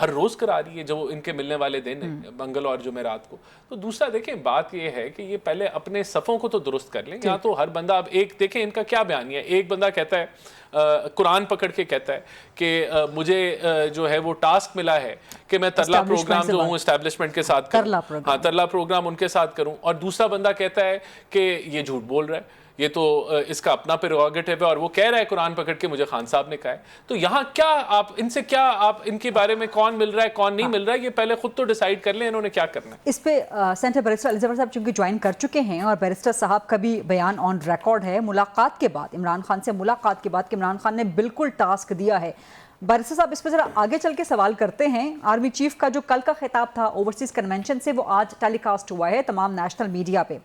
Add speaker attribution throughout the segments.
Speaker 1: ہر روز کرا رہی ہے جو ان کے ملنے والے دن ہیں منگل اور جمعرات کو. تو دوسرا دیکھیں بات یہ ہے کہ یہ پہلے اپنے صفوں کو تو درست کر لیں. یہاں تو ہر بندہ اب ایک دیکھیں ان کا کیا بیانیہ ہے. ایک بندہ کہتا ہے قرآن پکڑ کے کہتا ہے کہ مجھے جو ہے وہ ٹاسک ملا ہے کہ میں ترلا پروگرام جو ہوں اسٹیبلشمنٹ کے ساتھ کروں, ہاں ترلا پروگرام ان کے ساتھ کروں, اور دوسرا بندہ کہتا ہے کہ یہ جھوٹ بول رہا ہے, یہ تو اس کا اپنا پریروگیٹو ہے, اور وہ کہہ رہا ہے قرآن پکڑ کے مجھے خان صاحب نے کہا ہے. تو یہاں کیا آپ ان سے کیا آپ ان کے بارے میں کون مل رہا ہے کون نہیں مل رہا ہے, یہ پہلے خود تو ڈیسائیڈ کر لیں انہوں نے کیا کرنا ہے.
Speaker 2: اس پہ سینٹر بیرسٹر علی ظفر صاحب چونکہ جوائن کر چکے ہیں, اور بیرسٹر صاحب کا بھی بیان آن ریکارڈ ہے ملاقات کے بعد, عمران خان سے ملاقات کے بعد کہ عمران خان نے بالکل ٹاسک دیا ہے. بیرسٹر صاحب اس پہ ذرا آگے چل کے سوال کرتے ہیں. آرمی چیف کا جو کل کا خطاب تھا اوورسیز کنونشن سے, وہ آج ٹیلی کاسٹ ہوا ہے تمام نیشنل میڈیا پہ.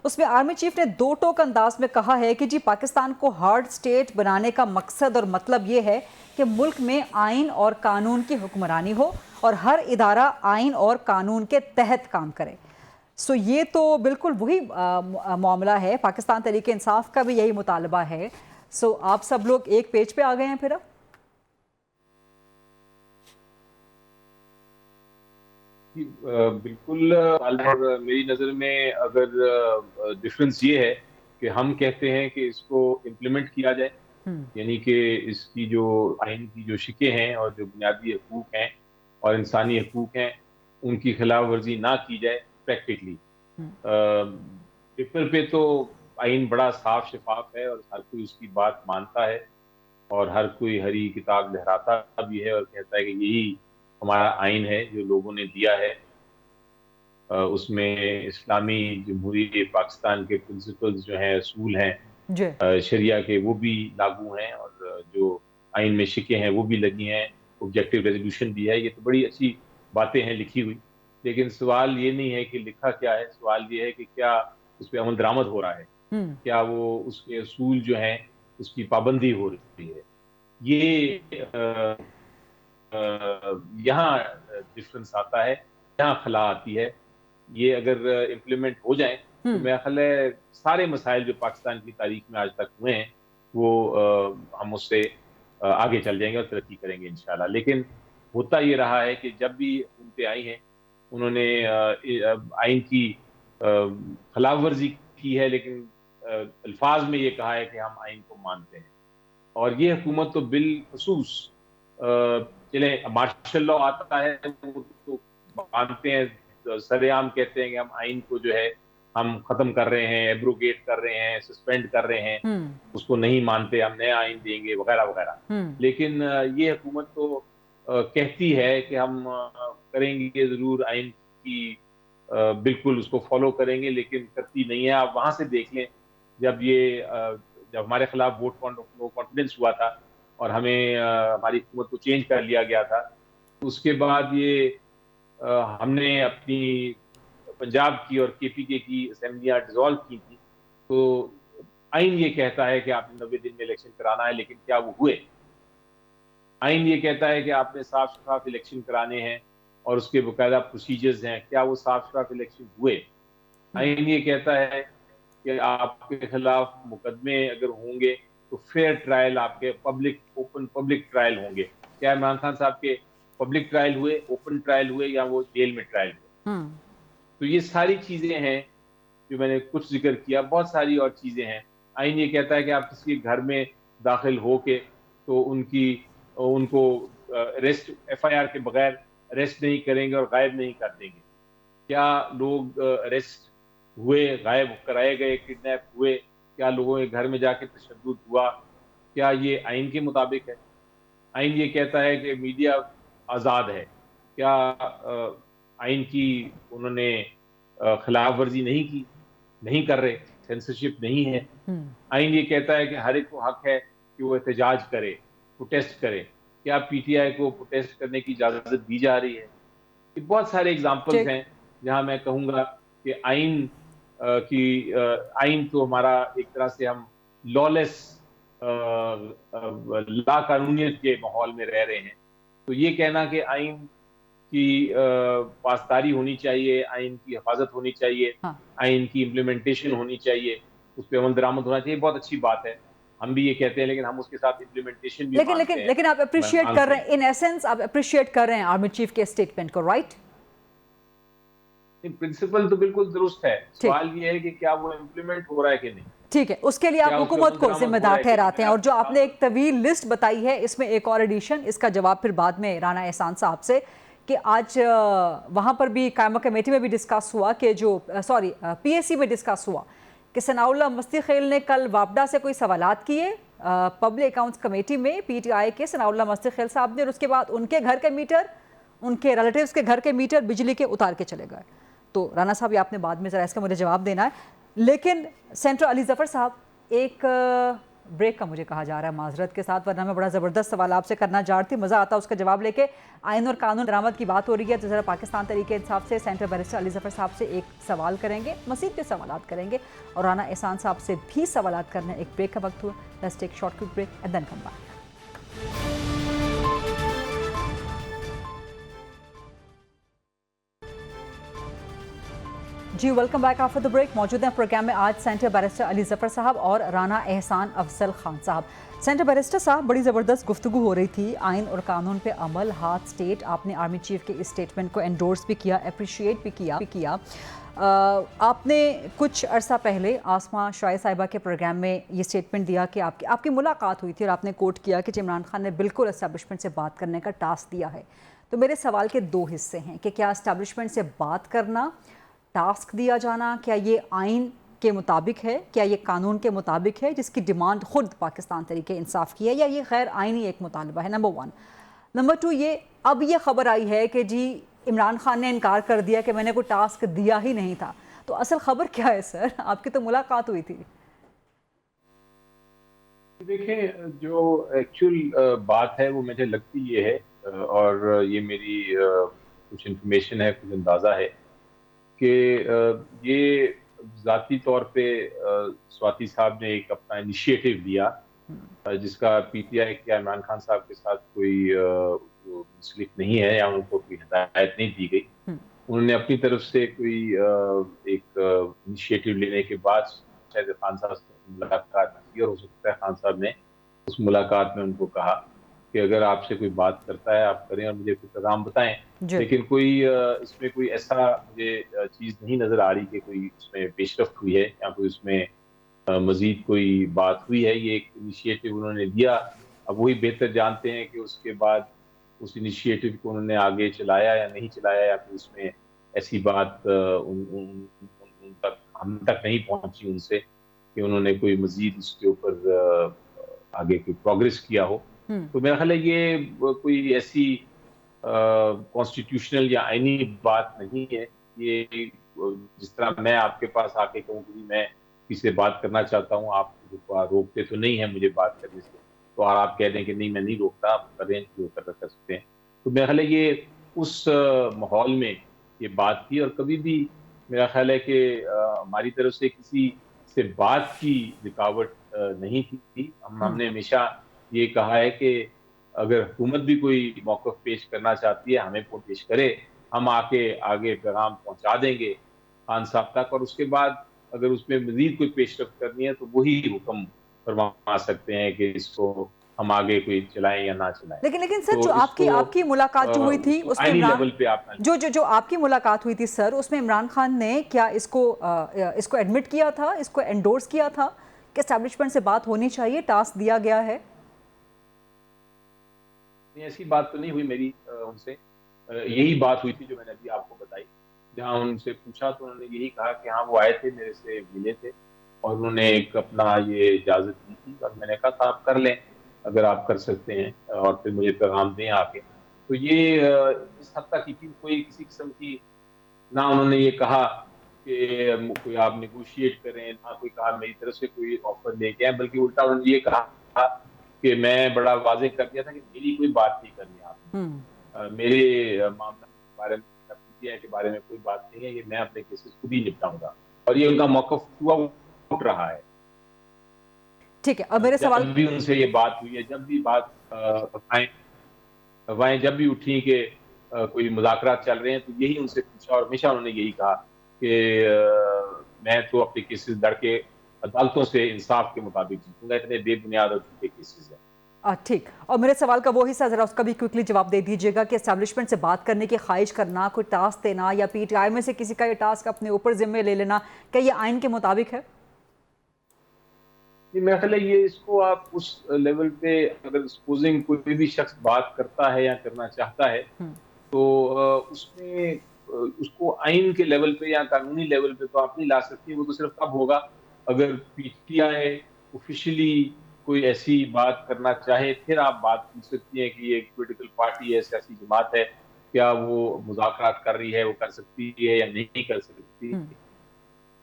Speaker 2: اس میں آرمی چیف نے دو ٹوک انداز میں کہا ہے کہ جی پاکستان کو ہارڈ سٹیٹ بنانے کا مقصد اور مطلب یہ ہے کہ ملک میں آئین اور قانون کی حکمرانی ہو اور ہر ادارہ آئین اور قانون کے تحت کام کرے. سو یہ تو بالکل وہی معاملہ ہے. پاکستان تحریک انصاف کا بھی یہی مطالبہ ہے. سو آپ سب لوگ ایک پیج پہ آ گئے ہیں پھر. اب
Speaker 3: بالکل, اور میری نظر میں اگر ڈفرنس یہ ہے کہ ہم کہتے ہیں کہ اس کو امپلیمنٹ کیا جائے, یعنی کہ اس کی جو آئین کی جو شکیں ہیں اور جو بنیادی حقوق ہیں اور انسانی حقوق ہیں ان کی خلاف ورزی نہ کی جائے پریکٹیکلی. پیپر پہ تو آئین بڑا صاف شفاف ہے اور ہر کوئی اس کی بات مانتا ہے, اور ہر کوئی ہری کتاب لہراتا بھی ہے اور کہتا ہے کہ یہی ہمارا آئین ہے جو لوگوں نے دیا ہے. اس میں اسلامی جمہوری پاکستان کے پرنسپلز جو ہیں, اصول ہیں شریعہ کے, وہ بھی لاگو ہیں, اور جو آئین میں شکیں ہیں وہ بھی لگی ہیں, آبجیکٹیو ریزولوشن بھی ہے. یہ تو بڑی اچھی باتیں ہیں لکھی ہوئی, لیکن سوال یہ نہیں ہے کہ لکھا کیا ہے, سوال یہ ہے کہ کیا اس پہ عمل درآمد ہو رہا ہے, کیا وہ اس کے اصول جو ہیں اس کی پابندی ہو رہی ہے. یہ یہاں ڈفرنس آتا ہے, یہاں خلا آتی ہے. یہ اگر امپلیمنٹ ہو جائیں تو میرا خیال ہے سارے مسائل جو پاکستان کی تاریخ میں آج تک ہوئے ہیں وہ ہم اس سے آگے چل جائیں گے اور ترقی کریں گے انشاءاللہ. لیکن ہوتا یہ رہا ہے کہ جب بھی حکومتیں آئی ہیں انہوں نے آئین کی خلاف ورزی کی ہے, لیکن الفاظ میں یہ کہا ہے کہ ہم آئین کو مانتے ہیں. اور یہ حکومت تو بالخصوص چلیں مارشل لاء آتا ہے وہ تو مانتے ہیں, سر عام کہتے ہیں کہ ہم آئین کو جو ہے ہم ختم کر رہے ہیں, ایبروگیٹ کر رہے ہیں, سسپینڈ کر رہے ہیں, اس کو نہیں مانتے, ہم نیا آئین دیں گے وغیرہ وغیرہ. لیکن یہ حکومت تو کہتی ہے کہ ہم کریں گے ضرور آئین کی, بالکل اس کو فالو کریں گے, لیکن کرتی نہیں ہے. آپ وہاں سے دیکھ لیں جب ہمارے خلاف ووٹ نو کانفیڈنس ہوا تھا اور ہمیں ہماری حکومت کو چینج کر لیا گیا تھا, اس کے بعد یہ ہم نے اپنی پنجاب کی اور کے پی کے کی اسمبلیاں ڈیزالو کی تھی, تو آئین یہ کہتا ہے کہ آپ نے 90 دن میں الیکشن کرانا ہے, لیکن کیا وہ ہوئے؟ آئین یہ کہتا ہے کہ آپ نے صاف شفاف الیکشن کرانے ہیں اور اس کے باقاعدہ پروسیجرز ہیں, کیا وہ صاف شفاف الیکشن ہوئے؟ آئین یہ کہتا ہے کہ آپ کے خلاف مقدمے اگر ہوں گے تو فیئر ٹرائل, آپ کے اوپن پبلک ٹرائل ہوں گے. کیا عمران خان صاحب کے پبلک ٹرائل ہوئے, اوپن ٹرائل ہوئے, یا وہ جیل میں ٹرائل ہوئے؟ تو یہ ساری چیزیں ہیں جو میں نے کچھ ذکر کیا, بہت ساری اور چیزیں ہیں. آئین یہ کہتا ہے کہ آپ کسی کے گھر میں داخل ہو کے تو ان کو اریسٹ FIR کے بغیر اریسٹ نہیں کریں گے اور غائب نہیں کر دیں گے. کیا لوگ اریسٹ ہوئے, غائب کرائے گئے, کڈنیپ ہوئے, کیا لوگوں کے گھر میں جا کے تشدد ہوا؟ کیا یہ آئین کے مطابق ہے؟ آئین یہ کہتا ہے کہ میڈیا آزاد ہے, کیا آئین کی انہوں نے خلاف ورزی نہیں کی؟ نہیں کر رہے, سینسرشپ نہیں ہے. آئین یہ کہتا ہے کہ ہر ایک کو حق ہے کہ وہ احتجاج کرے, پروٹیسٹ کرے, کیا PTI کو پروٹیسٹ کرنے کی اجازت دی جا رہی ہے؟ یہ بہت سارے ایگزامپلز ہیں جہاں میں کہوں گا کہ آئین تو ہمارا ایک طرح سے ہم لالیس لا قانونیت کے ماحول میں رہ رہے ہیں. تو یہ کہنا کہ آئین کی پاسداری ہونی چاہیے, آئین کی حفاظت ہونی چاہیے, آئین کی امپلیمنٹیشن ہونی چاہیے, اس پہ عمل درآمد ہونا چاہیے, بہت اچھی بات ہے. ہم بھی یہ کہتے ہیں لیکن ہم اس کے ساتھ امپلیمنٹیشن بھی مانتے ہیں.
Speaker 2: لیکن آپ اپریشیٹ کر رہے ہیں ان ایسنس، آپ اپریشیٹ کر رہے ہیں آرمی چیف کے اسٹیٹمنٹ کو، رائٹ؟
Speaker 3: پرنسپل تو بالکل درست ہے، سوال یہ ہے کہ کیا وہ امپلیمنٹ ہو رہا ہے کہ نہیں.
Speaker 2: ٹھیک ہے، اس کے لیے آپ حکومت کو ذمہ دار ٹھہراتے ہیں. اور جو آپ نے ایک طویل لسٹ بتائی ہے، اس میں ایک اور ایڈیشن، اس کا جواب پھر بعد میں رانا احسان صاحب سے، کہ آج وہاں پر بھی قائمہ کمیٹی میں بھی ڈسکس ہوا کہ جو پی ایس سی میں ڈسکس ہوا کہ ثناء اللہ مستی خیل نے کل واپڈا سے کوئی سوالات کیے پبلک اکاؤنٹس کمیٹی میں، پی ٹی آئی کے ثناء اللہ مستی خیل صاحب نے، اور اس کے بعد ان کے گھر کے میٹر، ان کے ریلیٹیوز کے گھر کے میٹر بجلی کے اتار کے چلے گئے. تو رانا صاحب یہ آپ نے بعد میں ذرا اس کا مجھے جواب دینا ہے. لیکن سینٹر علی ظفر صاحب، ایک بریک کا مجھے کہا جا رہا ہے معذرت کے ساتھ، ورنہ میں بڑا زبردست سوال آپ سے کرنا چاہتی، مزہ آتا اس کا جواب لے کے. آئین اور قانون درآمد کی بات ہو رہی ہے تو ذرا پاکستان تحریک انصاف سے سینٹر بیرسٹر علی ظفر صاحب سے ایک سوال کریں گے، مزید کے سوالات کریں گے، اور رانا احسان صاحب سے بھی سوالات کرنے. ایک بریک کا وقت ہوا. Let's take short quick break and then come back. جی welcome back after the break. موجود ہیں پروگرام میں آج سینٹر بیرسٹر علی ظفر صاحب اور رانا احسان افضل خان صاحب. سینٹر بیرسٹر صاحب، بڑی زبردست گفتگو ہو رہی تھی آئین اور قانون پہ عمل، ہاتھ اسٹیٹ. آپ نے آرمی چیف کے اس اسٹیٹمنٹ کو انڈورس بھی کیا، اپریشیٹ بھی کیا. آپ نے کچھ عرصہ پہلے آسما شائع صاحبہ کے پروگرام میں یہ اسٹیٹمنٹ دیا کہ آپ کی ملاقات ہوئی تھی اور آپ نے کوٹ کیا کہ عمران خان نے بالکل اسٹیبلشمنٹ سے بات کرنے کا ٹاسک دیا ہے. تو میرے سوال کے دو حصے ہیں کہ کیا اسٹیبلشمنٹ سے بات کرنا، ٹاسک دیا جانا، کیا یہ آئین کے مطابق ہے، کیا یہ قانون کے مطابق ہے جس کی ڈیمانڈ خود پاکستان تحریک انصاف کی ہے، یا یہ غیر آئینی ایک مطالبہ ہے؟ نمبر 1. نمبر 2، اب یہ خبر آئی ہے کہ جی عمران خان نے انکار کر دیا کہ میں نے کوئی ٹاسک دیا ہی نہیں تھا. تو اصل خبر کیا ہے سر؟ آپ کی تو ملاقات ہوئی تھی.
Speaker 3: دیکھیں، جو ایکچوئل بات ہے وہ مجھے لگتی یہ ہے، اور یہ میری کچھ انفارمیشن ہے، کچھ اندازہ ہے کہ یہ ذاتی طور پہ سواتی صاحب نے ایک اپنا انیشیٹو لیا جس کا پی ٹی آئی کے عمران خان صاحب کے ساتھ کوئی منسلک نہیں ہے، یا ان کو کوئی ہدایت نہیں دی گئی. انہوں نے اپنی طرف سے کوئی ایک انیشیٹو لینے کے بعد شاید خان صاحب سے ملاقات کی، اور ہو سکتا ہے خان صاحب نے اس ملاقات میں ان کو کہا کہ اگر آپ سے کوئی بات کرتا ہے آپ کریں اور مجھے کوئی پیغام بتائیں. لیکن کوئی اس میں کوئی ایسا مجھے چیز نہیں نظر آ رہی کہ کوئی اس میں پیش رفت ہوئی ہے یا کوئی اس میں مزید کوئی بات ہوئی ہے. یہ ایک انیشیٹو انہوں نے لیا، اب وہی بہتر جانتے ہیں کہ اس کے بعد اس انیشیٹو کو انہوں نے آگے چلایا یا نہیں چلایا، یا پھر اس میں ایسی بات ہم تک نہیں پہنچی ان سے کہ انہوں نے کوئی مزید اس کے اوپر آگے کوئی پروگریس کیا ہو. تو میرا خیال ہے یہ کوئی ایسی کانسٹیٹیوشنل یا آئینی بات نہیں ہے. یہ جس طرح میں آپ کے پاس آ کے کہوں کہ میں کسی سے بات کرنا چاہتا ہوں، آپ روکتے تو نہیں ہیں مجھے بات کرنے سے، تو آپ کہہ دیں کہ نہیں میں نہیں روکتا، آپ کریں جو کر سکتے ہیں. تو میرا خیال ہے یہ اس ماحول میں یہ بات تھی، اور کبھی بھی میرا خیال ہے کہ ہماری طرف سے کسی سے بات کی رکاوٹ نہیں تھی. ہم نے ہمیشہ یہ کہا ہے کہ اگر حکومت بھی کوئی موقف پیش کرنا چاہتی ہے ہمیں پیش کرے، ہم آ کے آگے پیغام پہنچا دیں گے خان صاحب تک، اور اس کے بعد اگر اس میں مزید کوئی پیش رفت کرنی ہے تو وہی حکم فرما سکتے ہیں کہ اس کو ہم آگے کوئی چلائیں یا نہ چلائیں.
Speaker 2: لیکن سر جو آپ کی ملاقات جو ہوئی تھی اس میں جو آپ کی ملاقات ہوئی تھی سر، اس میں عمران خان نے کیا اس کو ایڈمٹ کیا تھا، اس کو انڈورس کیا تھا کہ اسٹیبلشمنٹ سے بات ہونی چاہیے، ٹاسک دیا گیا ہے؟
Speaker 3: ایسی بات تو نہیں ہوئی میری ان سے. یہی بات ہوئی تھی جو میں نے ابھی آپ کو بتائی. جہاں ان سے پوچھا تو انہوں نے یہی کہا کہ ہاں وہ آئے تھے، میرے سے ملے تھے، اور انہوں نے ایک اپنا یہ اجازت دی تھی، اور میں نے کہا تھا آپ کر لیں اگر آپ کر سکتے ہیں، اور پھر مجھے پیغام دیں آ کے. تو یہ اس حد تک کی کوئی کسی قسم کی نہ انہوں نے یہ کہا کہ کوئی آپ نیگوشیٹ کریں، نہ کوئی کہا میری طرف سے کوئی آفر لے کے آئیں، بلکہ الٹا انہوں نے یہ کہا کہ میں بڑا واضح کر دیا تھا کہ میری کوئی بات نہیں کرنی آپ نے، میرے معاملہ کے بارے میں کے بارے میں کوئی بات نہیں ہے، یہ میں اپنے کیسز خود ہی نپٹاؤں گا. اور یہ ان کا موقف ہوا اٹھ رہا ہے.
Speaker 2: ٹھیک ہے. اب میرے سوال
Speaker 3: جب بھی ان سے یہ بات ہوئی ہے، جب بھی بات افواہیں جب بھی اٹھی کہ کوئی مذاکرات چل رہے ہیں، تو یہی ان سے پوچھا، اور ہمیشہ انہوں نے یہی کہا کہ میں تو اپنے کیسز لڑ کے عدالتوں سے انصاف کے مطابق جیتوں گا. اتنے بے بنیاد اور جھوٹے کیسز ہیں.
Speaker 2: ٹھیک. اور میرے سوال کا وہ حصہ ذرا اس کا بھی کوئکلی جواب دے دیجیے گا کہ اسٹیبلشمنٹ سے بات کرنے کی خواہش کرنا، کوئی ٹاسک دینا یا پی ٹی آئی میں سے کسی کا یہ ٹاسک اپنے اوپر ذمہ لے لینا، کیا یہ آئین کے مطابق ہے؟
Speaker 3: میرا خیال ہے یہ اس کو آپ اس لیول پہ اگر سپوزنگ کوئی بھی شخص بات کرتا ہے یا کرنا چاہتا ہے تو اس میں اس کو آئین کے لیول پہ یا قانونی لیول پہ تو آپ نہیں لا سکتی. وہ تو صرف تب ہوگا اگر پی ٹی آئی آفیشلی کوئی ایسی بات کرنا چاہے, پھر آپ بات پوچھ سکتی ہیں کہ یہ ایک پولیٹیکل پارٹی ہے, سیاسی جماعت ہے, کیا وہ مذاکرات کر رہی ہے, وہ کر سکتی ہے یا نہیں کر سکتی.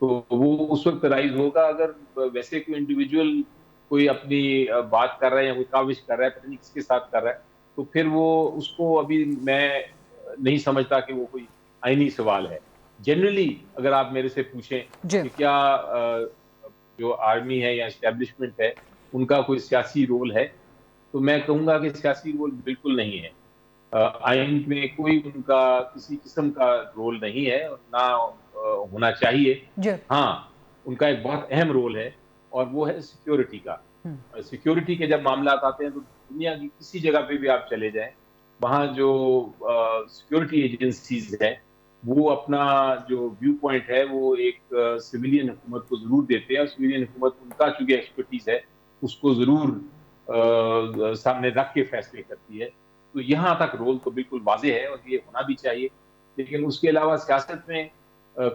Speaker 3: تو وہ اس وقت رائز ہوگا. اگر ویسے کوئی انڈیویجول کوئی اپنی بات کر رہا ہے یا کوئی کاوش کر رہا ہے, پتہ نہیں کس کے ساتھ کر رہا ہے, تو پھر وہ اس کو ابھی میں نہیں سمجھتا کہ وہ کوئی آئینی سوال ہے. جنرلی اگر آپ میرے سے پوچھیں کہ کیا جو آرمی ہے یا اسٹیبلشمنٹ ہے ان کا کوئی سیاسی رول ہے, تو میں کہوں گا کہ سیاسی رول بالکل نہیں ہے. آئین میں کوئی ان کا کسی قسم کا رول نہیں ہے اور نہ ہونا چاہیے. ہاں ان کا ایک بہت اہم رول ہے اور وہ ہے سیکیورٹی کا. سیکیورٹی کے جب معاملات آتے ہیں تو دنیا کی کسی جگہ پہ بھی آپ چلے جائیں, وہاں جو سیکیورٹی ایجنسیز ہیں وہ اپنا جو ویو پوائنٹ ہے وہ ایک سویلین حکومت کو ضرور دیتے ہیں, اور سویلین حکومت ان کا چونکہ ایکسپرٹیز ہے اس کو ضرور سامنے رکھ کے فیصلے کرتی ہے. تو یہاں تک رول تو بالکل واضح ہے اور یہ ہونا بھی چاہیے, لیکن اس کے علاوہ سیاست میں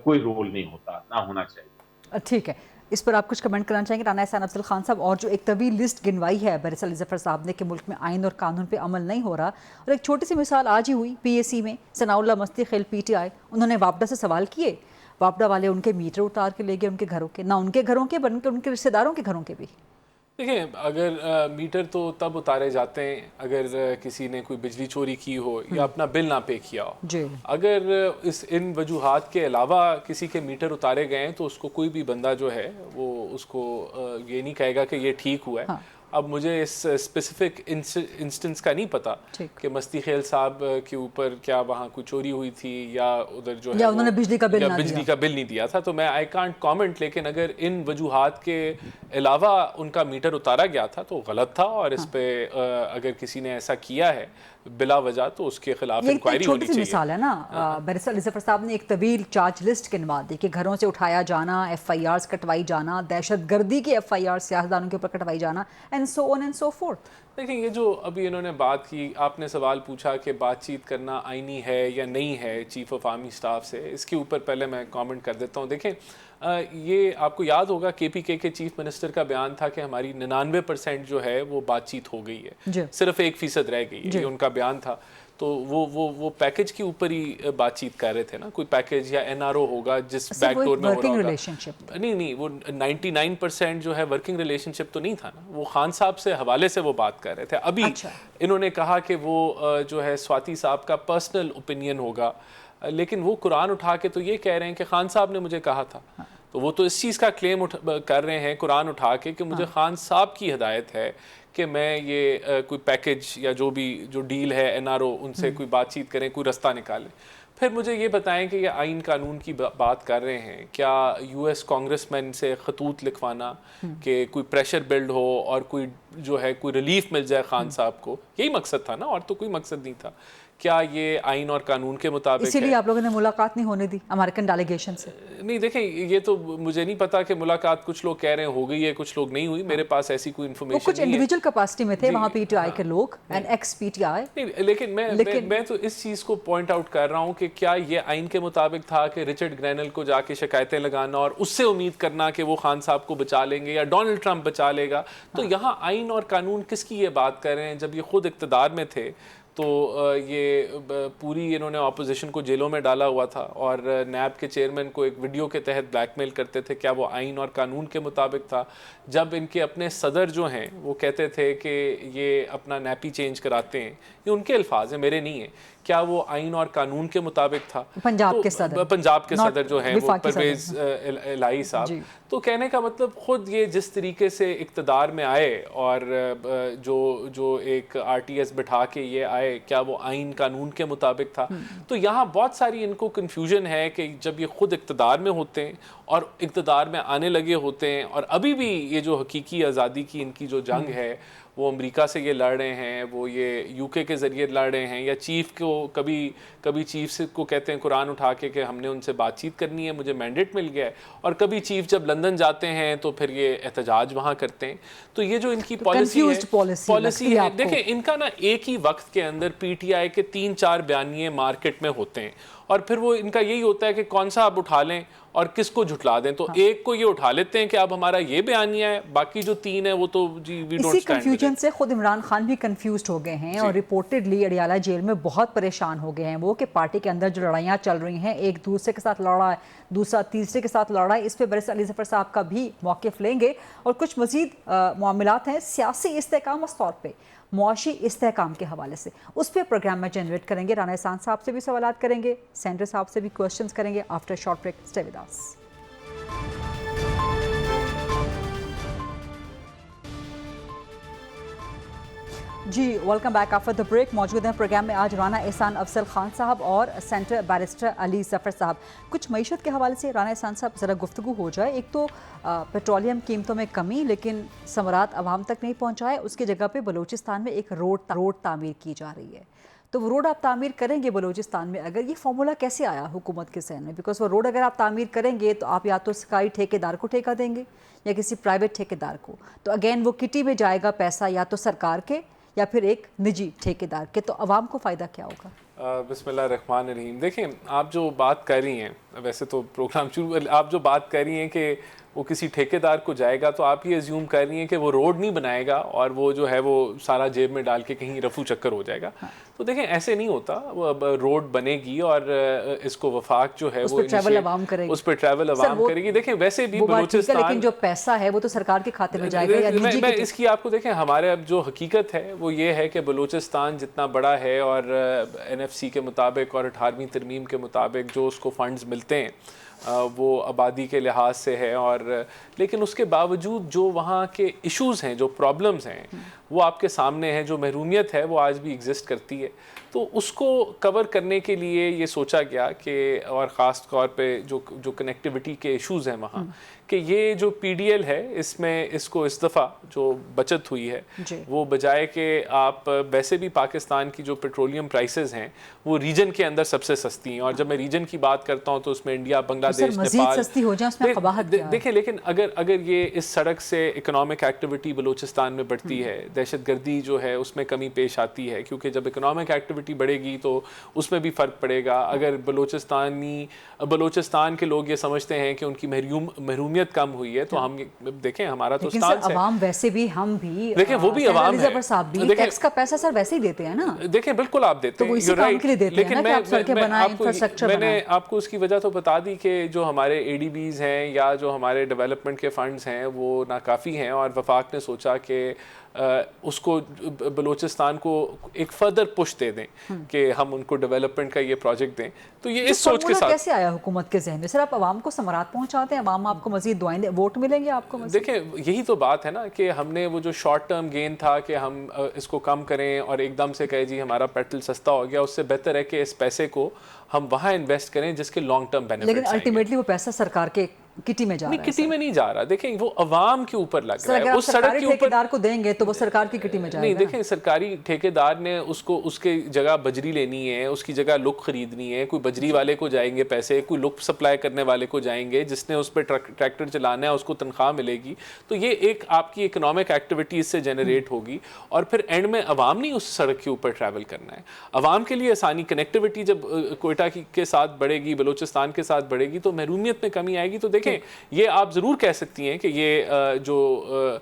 Speaker 3: کوئی رول نہیں ہوتا, نہ ہونا چاہیے.
Speaker 2: ٹھیک ہے, اس پر آپ کچھ کمنٹ کرنا چاہیں گے رانا احسان افضل خان صاحب؟ اور جو ایک طویل لسٹ گنوائی ہے بیرسٹ علی ظفر صاحب نے کہ ملک میں آئین اور قانون پہ عمل نہیں ہو رہا, اور ایک چھوٹی سی مثال آج ہی ہوئی پی اے سی میں, ثناء اللہ مستی خیل پی ٹی آئی, انہوں نے واپڈا سے سوال کیے, واپڈا والے ان کے میٹر اتار کے لے گئے ان کے گھروں کے, نہ ان کے گھروں کے بلکہ ان کے رشتہ داروں کے گھروں کے بھی.
Speaker 1: دیکھیں اگر میٹر تو تب اتارے جاتے ہیں اگر کسی نے کوئی بجلی چوری کی ہو یا اپنا بل نہ پے کیا ہو. اگر ان وجوہات کے علاوہ کسی کے میٹر اتارے گئے ہیں تو اس کو کوئی بھی بندہ جو ہے وہ اس کو یہ نہیں کہے گا کہ یہ ٹھیک ہوا ہے. اب مجھے اس اسپیسیفک انسٹنس کا نہیں پتا کہ مستی خیل صاحب کے اوپر کیا وہاں کوئی چوری ہوئی تھی یا ادھر جو ہے
Speaker 2: انہوں نے بجلی کا
Speaker 1: بل نہیں دیا تھا, تو میں آئی کانٹ کامنٹ. لیکن اگر ان وجوہات کے علاوہ ان کا میٹر اتارا گیا تھا تو غلط تھا, اور اس پہ اگر کسی نے ایسا کیا ہے بلا وجہ تو اس کے خلاف انکوائری ہونی چاہیے.
Speaker 2: یہ مثال ہے نا, بیرسٹ علی ظفر صاحب نے ایک طویل چارج لسٹ گنوا دی کہ گھروں سے اٹھایا جانا, ایف آئی آرز کٹوائی جانا, دہشت گردی کی ایف آئی آر سیاستدانوں کے اوپر کٹوائی جانا, and so on and so forth.
Speaker 1: دیکھیں یہ جو ابھی انہوں نے بات کی, آپ نے سوال پوچھا کہ بات چیت کرنا آئینی ہے یا نہیں ہے چیف آف آرمی اسٹاف سے, اس کے اوپر پہلے میں کامنٹ کر دیتا ہوں. دیکھیں یہ آپ کو یاد ہوگا کے پی کے چیف منسٹر کا بیان تھا کہ ہماری 99% جو ہے وہ بات چیت ہو گئی ہے, صرف 1% رہ گئی ہے, یہ ان کا بیان تھا. تو وہ پیکج کے اوپر ہی بات چیت کر رہے تھے نا, کوئی پیکج یا این آر او ہوگا جس بیک ڈور میں ہو رہا ہوگا. نہیں وہ 99% جو ہے ورکنگ ریلیشن شپ تو نہیں تھا نا, وہ خان صاحب سے حوالے سے وہ بات کر رہے تھے. ابھی انہوں نے کہا کہ وہ جو ہے سواتی صاحب کا پرسنل اوپینین ہوگا, لیکن وہ قرآن اٹھا کے تو یہ کہہ رہے ہیں کہ خان صاحب نے مجھے کہا تھا. تو وہ تو اس چیز کا کلیم کر رہے ہیں قرآن اٹھا کے کہ مجھے خان صاحب کی ہدایت ہے کہ میں یہ کوئی پیکج یا جو ڈیل ہے این آر او ان سے کوئی بات چیت کریں, کوئی رستہ نکالیں. پھر مجھے یہ بتائیں کہ یہ آئین قانون کی بات کر رہے ہیں, کیا یو ایس کانگریس مین سے خطوط لکھوانا کہ کوئی پریشر بلڈ ہو اور کوئی جو ہے کوئی ریلیف مل جائے خان صاحب کو, یہی مقصد تھا نا, اور تو کوئی مقصد نہیں تھا. کیا یہ آئین اور قانون کے مطابق
Speaker 2: اسی لیے آپ لوگوں نے ملاقات نہیں ہونے دی امریکن ڈیلیگیشن سے؟
Speaker 1: نہیں دیکھیں یہ تو مجھے نہیں پتا کہ ملاقات کچھ لوگ کہہ رہے ہیں ہو گئی ہے, کچھ لوگ نہیں ہوئی, میرے پاس ایسی کوئی انفارمیشن نہیں ہے.
Speaker 2: کچھ انڈیویجول کیپیسٹی میں تھے وہاں پی ٹی آئی کے لوگ and x P T I.
Speaker 1: لیکن میں تو اس چیز کو پوائنٹ آؤٹ کر رہا ہوں کہ کیا یہ آئین کے مطابق تھا کہ رچرڈ گرینل کو جا کے شکایتیں لگانا اور اس سے امید کرنا کہ وہ خان صاحب کو بچا لیں گے یا ڈونلڈ ٹرمپ بچا لے گا. تو یہاں آئین اور قانون کس کی یہ بات کر رہے ہیں جب یہ خود اقتدار میں تھے. تو یہ پوری انہوں نے اپوزیشن کو جیلوں میں ڈالا ہوا تھا اور نیب کے چیئرمین کو ایک ویڈیو کے تحت بلیک میل کرتے تھے. کیا وہ آئین اور قانون کے مطابق تھا جب ان کے اپنے صدر جو ہیں وہ کہتے تھے کہ یہ اپنا نیپی چینج کراتے ہیں, یہ ان کے الفاظ ہیں میرے نہیں ہیں, کیا وہ آئین اور قانون کے مطابق تھا؟ پنجاب کے صدر جو ہیں وہ پرویز الہی صاحب. تو کہنے کا مطلب خود یہ جس طریقے سے اقتدار میں آئے اور جو ایک آر ٹی ایس بٹھا کے یہ آئے, کیا وہ آئین قانون کے مطابق تھا؟ تو یہاں بہت ساری ان کو کنفیوژن ہے کہ جب یہ خود اقتدار میں ہوتے ہیں اور اقتدار میں آنے لگے ہوتے ہیں، اور ابھی بھی یہ جو حقیقی آزادی کی ان کی جو جنگ ہے وہ امریکہ سے یہ لڑ رہے ہیں، وہ یہ یو کے ذریعے لڑ رہے ہیں، یا چیف کو کبھی چیف کو کہتے ہیں قرآن اٹھا کے کہ ہم نے ان سے بات چیت کرنی ہے، مجھے مینڈیٹ مل گیا ہے، اور کبھی چیف جب لندن جاتے ہیں تو پھر یہ احتجاج وہاں کرتے ہیں. تو یہ جو ان کی پالیسی ہے، دیکھیں ان کا نا ایک ہی وقت کے اندر پی ٹی آئی کے 3-4 بیانیے مارکیٹ میں ہوتے ہیں، اور پھر وہ ان کا یہی ہوتا ہے کہ کون سا آپ اٹھا لیں اور کس کو جھٹلا دیں. تو ایک کو یہ اٹھا لیتے ہیں کہ اب ہمارا یہ بیانیہ ہے، باقی جو 3 ہیں وہ تو جی وی ڈونٹ
Speaker 2: اسی
Speaker 1: اسٹینڈ.
Speaker 2: کنفیوژن سے خود عمران خان بھی کنفیوزڈ ہو گئے ہیں، اور رپورٹڈلی اڈیالہ جیل میں بہت پریشان ہو گئے ہیں وہ کہ پارٹی کے اندر جو لڑائیاں چل رہی ہیں، ایک دوسرے کے ساتھ لڑ رہا ہے، دوسرا تیسرے کے ساتھ لڑ رہا ہے. اس پہ بیرسٹر علی ظفر صاحب کا بھی موقف لیں گے، اور کچھ مزید معاملات ہیں سیاسی استحکام اس طور پہ، معاشی استحکام کے حوالے سے، اس پہ پروگرام میں جنریٹ کریں گے. رانا احسان صاحب سے بھی سوالات کریں گے، سینٹر صاحب سے بھی کوشچنز کریں گے. After short break stay with us. جی welcome back after the break. موجود ہیں پروگرام میں آج رانا احسان افضل خان صاحب اور سینٹر بیرسٹر علی ظفر صاحب. کچھ معیشت کے حوالے سے رانا احسان صاحب ذرا گفتگو ہو جائے. ایک تو پیٹرولیم قیمتوں میں کمی، لیکن ثمرات عوام تک نہیں پہنچائے، اس کی جگہ پہ بلوچستان میں ایک روڈ تعمیر کی جا رہی ہے. تو وہ روڈ آپ تعمیر کریں گے بلوچستان میں، اگر یہ فارمولا کیسے آیا حکومت کے ذہن میں؟ بیکاز وہ روڈ اگر آپ تعمیر کریں گے تو آپ یا تو سرکاری ٹھیکیدار کو ٹھیکہ دیں گے یا کسی پرائیویٹ ٹھیکیدار کو، تو اگین وہ کٹی میں جائے گا پیسہ یا تو سرکار کے یا پھر ایک نجی ٹھیکیدار کے. تو عوام کو فائدہ کیا ہوگا؟
Speaker 1: بسم اللہ الرحمن الرحیم. دیکھیں آپ جو بات کر رہی ہیں، ویسے تو پروگرام شروع، آپ جو بات کر رہی ہیں کہ وہ کسی ٹھیکیدار کو جائے گا، تو آپ یہ ایزیوم کر رہی ہیں کہ وہ روڈ نہیں بنائے گا اور وہ جو ہے وہ سارا جیب میں ڈال کے کہیں رفو چکر ہو جائے گا. تو دیکھیں ایسے نہیں ہوتا. وہ روڈ بنے گی اور اس کو وفاق جو ہے وہ اس پہ ٹریول عوام کرے گی. دیکھیں ویسے بھی بلوچستان،
Speaker 2: لیکن جو پیسہ ہے وہ تو سرکار کے کھاتے میں جائے گا یا نجی.
Speaker 1: میں اس کی آپ کو دیکھیں، ہمارے اب جو حقیقت ہے وہ یہ ہے کہ بلوچستان جتنا بڑا ہے اور NFC کے مطابق اور 18ویں ترمیم کے مطابق جو اس کو فنڈز ملتے ہیں وہ آبادی کے لحاظ سے ہے، اور لیکن اس کے باوجود جو وہاں کے ایشوز ہیں، جو پرابلمز ہیں، وہ آپ کے سامنے ہیں. جو محرومیت ہے وہ آج بھی ایگزسٹ کرتی ہے. تو اس کو کور کرنے کے لیے یہ سوچا گیا کہ، اور خاص طور پہ جو کنیکٹیوٹی کے ایشوز ہیں وہاں، کہ یہ جو PDL ہے اس میں اس کو اس دفعہ جو بچت ہوئی ہے وہ بجائے کہ آپ ویسے بھی پاکستان کی جو پیٹرولیم پرائسز ہیں وہ ریجن کے اندر سب سے سستی ہیں، اور جب میں ریجن کی بات کرتا ہوں تو اس میں انڈیا، بنگلہ دیش، نیپال. دیکھیں لیکن اگر یہ اس سڑک سے اکنامک ایکٹیویٹی بلوچستان میں بڑھتی ہے، دہشت گردی جو ہے اس میں کمی پیش آتی ہے، کیونکہ جب اکنامک ایکٹیویٹی بڑھے گی تو اس میں بھی فرق پڑے گا. اگر بلوچستان کے لوگ یہ سمجھتے ہیں کہ ان کی محرومیت کم ہوئی ہے، تو ہم دیکھیں ہمارا تو سٹانس ہے.
Speaker 2: عوام ویسے بھی، ہم بھی
Speaker 1: دیکھیں وہ بھی عوام ہے،
Speaker 2: ٹیکس کا پیسہ سر ویسے ہی دیتے ہیں نا.
Speaker 1: دیکھیں بالکل آپ دیتے ہیں، لیکن میں نے آپ کو اس کی وجہ تو بتا دی کہ جو ہمارے ADBs ہیں یا جو ہمارے ڈیولپمنٹ کے فنڈز ہیں وہ ناکافی ہیں، اور وفاق نے سوچا کہ اس کو بلوچستان کو ایک فردر پش دے دیں کہ ہم ان کو ڈیولپمنٹ کا یہ پروجیکٹ دیں. تو یہ اس سوچ کے ساتھ
Speaker 2: کیسے آیا حکومت کے ذہن میں؟ سر آپ عوام کو ثمرات پہنچاتے ہیں، عوام آپ کو مزید دعائیں دیں، ووٹ ملیں گے آپ کو مزید.
Speaker 1: دیکھیں یہی تو بات ہے نا کہ ہم نے وہ جو شارٹ ٹرم گین تھا کہ ہم اس کو کم کریں اور ایک دم سے کہے جی ہمارا پیٹرول سستا ہو گیا، اس سے بہتر ہے کہ اس پیسے کو ہم وہاں انویسٹ کریں جس کے لانگ ٹرم بینیفٹس ہیں.
Speaker 2: لیکن الٹیمیٹلی وہ پیسہ سرکار کے کٹی میں جا رہا ہے.
Speaker 1: کٹی میں نہیں جا رہا. دیکھیں وہ عوام کے اوپر لگ رہا ہے.
Speaker 2: اس سڑک کے ٹھیکیدار کو دیں گے تو وہ سرکار کی کٹی میں جائے گا.
Speaker 1: نہیں دیکھیں سرکاری ٹھیکیدار نے اس کے جگہ بجری لینی ہے، اس کی جگہ لک خریدنی ہے. کوئی بجری والے کو جائیں گے پیسے، کوئی لک سپلائی کرنے والے کو جائیں گے، جس نے اس پہ ٹریکٹر چلانا ہے اس کو تنخواہ ملے گی. تو یہ ایک آپ کی اکنامک ایکٹیویٹی اس سے جنریٹ ہوگی، اور پھر اینڈ میں عوام نہیں اس سڑک کے اوپر ٹریول کرنا ہے. عوام کے لیے آسانی، کنیکٹیوٹی جب کوئٹہ کے ساتھ بڑھے گی، بلوچستان کے ساتھ بڑھے گی، تو محرومیت میں کمی آئے گی. تو دیکھیں یہ آپ ضرور کہہ سکتی ہیں کہ یہ جو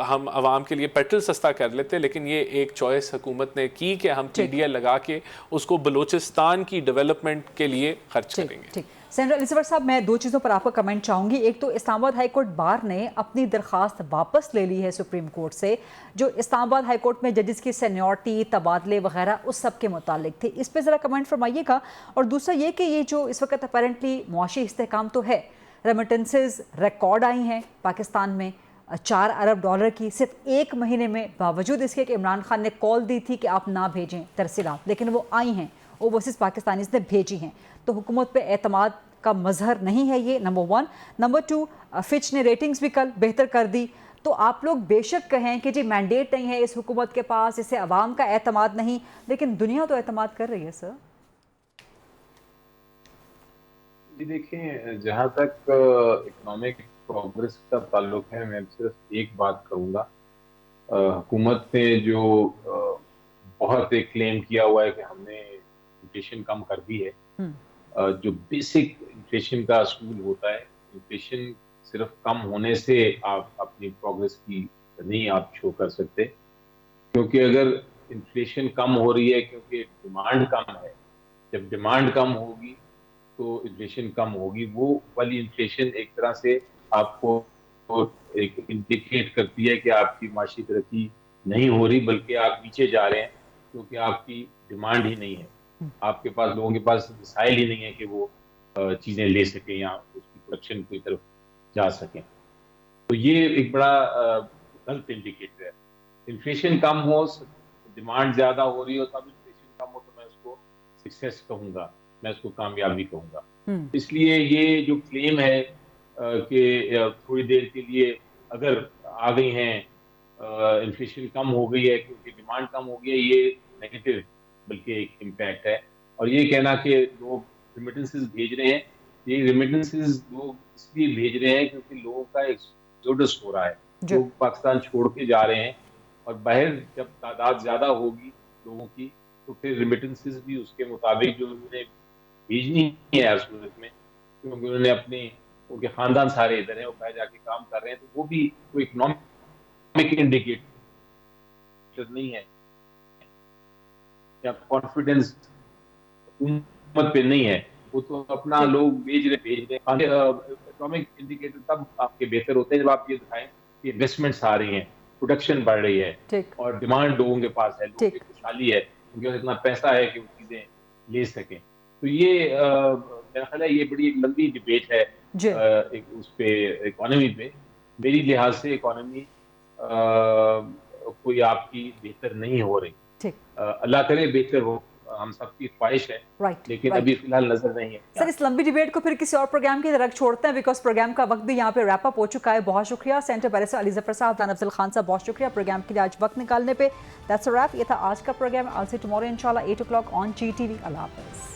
Speaker 1: ہم عوام کے لیے پیٹرول سستا کر لیتے، لیکن یہ ایک چوائس حکومت نے کی کہ ہم TDL لگا کے اس کو بلوچستان کی ڈیولپمنٹ کے لیے خرچ کریں گے.
Speaker 2: سینٹر علی ظفر صاحب، میں 2 چیزوں پر آپ کا کمنٹ چاہوں گی. ایک تو اسلام آباد ہائی کورٹ بار نے اپنی درخواست واپس لے لی ہے سپریم کورٹ سے، جو اسلام آباد ہائی کورٹ میں ججز کی سینیورٹی، تبادلے وغیرہ اس سب کے متعلق تھے. اس پہ ذرا کمنٹ فرمائیے گا. اور دوسرا یہ کہ یہ جو اس وقت اپیرنٹلی معاشی استحکام تو ہے، ریمیٹنسز ریکارڈ آئی ہیں پاکستان میں 4 ارب ڈالر کی صرف 1 مہینے میں، باوجود اس کے کہ عمران خان نے کال دی تھی کہ آپ نہ بھیجیں ترسیلات، لیکن وہ آئی ہیں، اوورسیز پاکستانیز نے بھیجی ہیں. تو حکومت پہ اعتماد کا مظہر نہیں ہے یہ، نمبر 1۔ نمبر 2، فچ نے ریٹنگز بھی کل بہتر کر دی۔ تو آپ لوگ بے شک کہیں کہ جی مینڈیٹ نہیں ہے اس حکومت کے پاس، اسے عوام کا اعتماد نہیں، لیکن دنیا تو اعتماد کر رہی ہے سر۔
Speaker 3: جی دیکھیں، جہاں تک اکنامک پروگریس کا تعلق ہے، میں صرف ایک بات کروں گا۔ حکومت نے جو بہت ایک کلیم کیا ہوا ہے کہ ہم نے انفلیشن کم کر دی ہے، جو بیسک انفلیشن کا اصول ہوتا ہے، انفلیشن صرف کم ہونے سے آپ اپنی پروگریس کی نہیں آپ شو کر سکتے، کیونکہ اگر انفلیشن کم ہو رہی ہے کیونکہ ڈیمانڈ کم ہے، جب ڈیمانڈ کم ہوگی تو انفلیشن کم ہوگی۔ وہ والی انفلیشن ایک طرح سے آپ کو ایک انڈیکیٹ کرتی ہے کہ آپ کی معاشی ترقی نہیں ہو رہی بلکہ آپ نیچے جا رہے ہیں، کیونکہ آپ کی ڈیمانڈ ہی نہیں ہے، آپ کے پاس، لوگوں کے پاس وسائل ہی نہیں ہے کہ وہ چیزیں لے سکیں یا اس کی پروڈکشن کی طرف جا سکیں۔ تو یہ ایک بڑا غلط انڈیکیٹر ہے۔ انفلیشن کم ہو، ڈیمانڈ زیادہ ہو رہی ہو، تب انفلیشن کم ہو تو میں اس کو سکسیس کہوں گا، میں اس کو کامیابی کہوں گا۔ اس لیے یہ جو کلیم ہے کہ تھوڑی دیر کے لیے اگر آ گئی ہیں، انفلیشن کم ہو گئی ہے کیونکہ ڈیمانڈ کم ہو گئی ہے، یہ نیگیٹو بلکہ ایک امپیکٹ ہے۔ اور یہ کہنا کہ لوگ ریمیٹنسز بھیج رہے ہیں، یہ ریمیٹنسز لوگ اس لیے بھیج رہے ہیں کیونکہ لوگوں کا ایکسوڈس ہو رہا ہے، لوگ پاکستان چھوڑ کے جا رہے ہیں، اور باہر جب تعداد زیادہ ہوگی لوگوں کی تو پھر ریمیٹنسز بھی اس کے مطابق جو انہوں نے بھیجنی ہے ہر صورت میں، کیونکہ انہوں نے اپنے، ان کے خاندان سارے ادھر ہیں، وہ باہر جا کے کام کر رہے ہیں، تو وہ بھی کوئی اکنامک انڈیکیٹر نہیں ہے یا کانفیڈنس حکومت پہ نہیں ہے، وہ تو اپنا لوگ بھیج رہے۔ اکنامک انڈیکیٹر تب آپ کے بہتر ہوتے ہیں جب آپ یہ دکھائیں کہ انویسٹمنٹس آ رہی ہیں، پروڈکشن بڑھ رہی ہے اور ڈیمانڈ لوگوں کے پاس ہے، لوگوں کی خوشحالی ہے، ان کے پاس اتنا پیسہ ہے کہ وہ چیزیں لے سکیں۔ تو یہ میرا خیال ہے یہ بڑی ایک لمبی ڈبیٹ ہے اس پہ، اکانومی پہ۔ میری لحاظ سے اکانومی کوئی آپ کی بہتر نہیں ہو رہی، اللہ کرے بہتر ہو، ہم سب کی خواہش ہے، لیکن ابھی فی الحال نظر نہیں ہے۔
Speaker 2: سر اس لمبی ڈیبیٹ کو پھر کسی اور پروگرام کی طرف چھوڑتے ہیں، بیکاز پروگرام کا وقت بھی یہاں پہ ریپ اپ ہو چکا ہے۔ بہت شکریہ سینٹر بیرسٹر علی ظفر صاحب، دان افضل خان صاحب، بہت شکریہ پروگرام کے لیے آج وقت نکالنے پہ۔ دیٹس اے ریپ، یہ تھا آج کا پروگرام۔ آل سی ٹمورو انشاءاللہ 8 o'clock آن GTV۔ اللہ حافظ۔